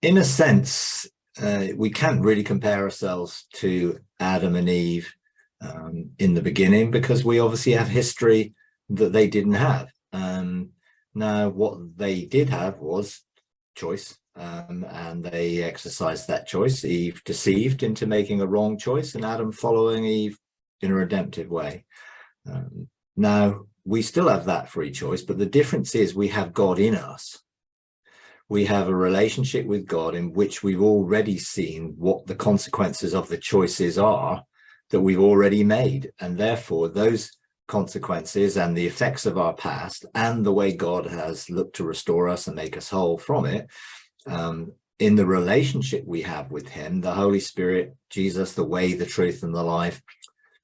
in a sense, we can't really compare ourselves to Adam and Eve in the beginning, because we obviously have history that they didn't have. Now, what they did have was choice, and they exercised that choice. Eve deceived into making a wrong choice, and Adam following Eve in a redemptive way. Now, we still have that free choice, but the difference is we have God in us. We have a relationship with God in which we've already seen what the consequences of the choices are that we've already made. And therefore, those consequences and the effects of our past and the way God has looked to restore us and make us whole from it, in the relationship we have with him, the Holy Spirit, Jesus, the way, the truth, and the life,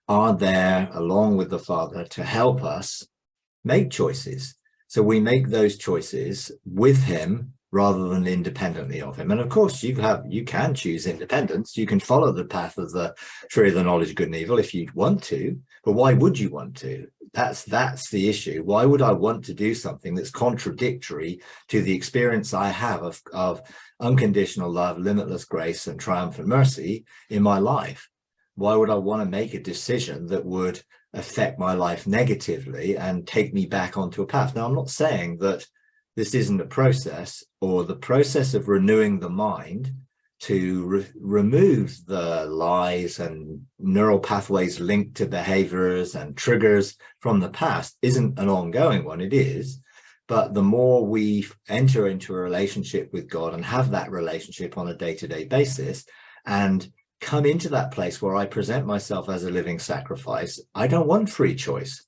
are there along with the Father to help us make choices. So we make those choices with him rather than independently of him. And of course, you can choose independence. You can follow the path of the tree of the knowledge of good and evil if you want to, but why would you want to? That's the issue. Why would I want to do something that's contradictory to the experience I have of unconditional love, limitless grace, and triumphant mercy in my life? Why would I want to make a decision that would affect my life negatively and take me back onto a path? Now, I'm not saying that this isn't a process, or the process of renewing the mind to remove the lies and neural pathways linked to behaviors and triggers from the past isn't an ongoing one. It is. But the more we enter into a relationship with God and have that relationship on a day-to-day basis and come into that place where I present myself as a living sacrifice, I don't want free choice.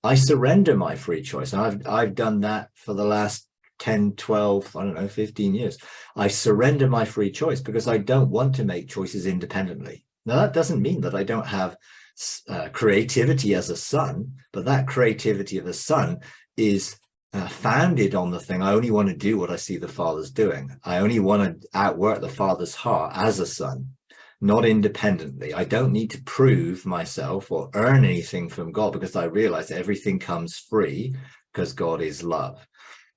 I surrender my free choice. And I've done that for the last 10, 12, 15 years. I surrender my free choice because I don't want to make choices independently. Now, that doesn't mean that I don't have creativity as a son, but that creativity of a son is founded on the thing, I only want to do what I see the Father's doing. I only want to outwork the Father's heart as a son, not independently. I don't need to prove myself or earn anything from God, because I realize everything comes free because God is love.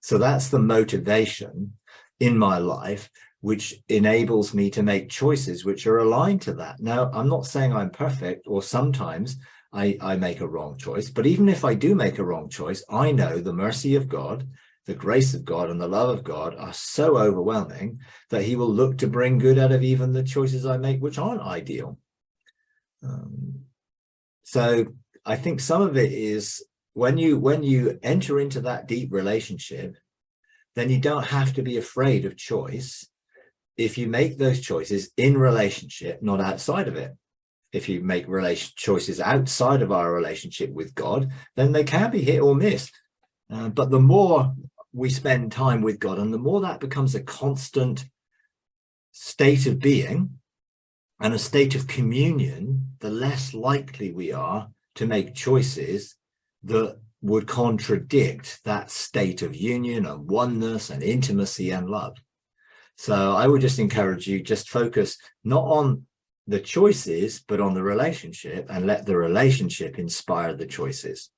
So that's the motivation in my life, which enables me to make choices which are aligned to that. Now, I'm not saying I'm perfect, or sometimes I make a wrong choice, but even if I do make a wrong choice, I know the mercy of God, the grace of God, and the love of God are so overwhelming that he will look to bring good out of even the choices I make, which aren't ideal. So I think some of it is when you enter into that deep relationship, then you don't have to be afraid of choice if you make those choices in relationship, not outside of it. If you make choices outside of our relationship with God, then they can be hit or miss. But the more we spend time with God, and the more that becomes a constant state of being and a state of communion, the less likely we are to make choices that would contradict that state of union and oneness and intimacy and love. So I would just encourage you, just focus not on the choices, but on the relationship, and let the relationship inspire the choices.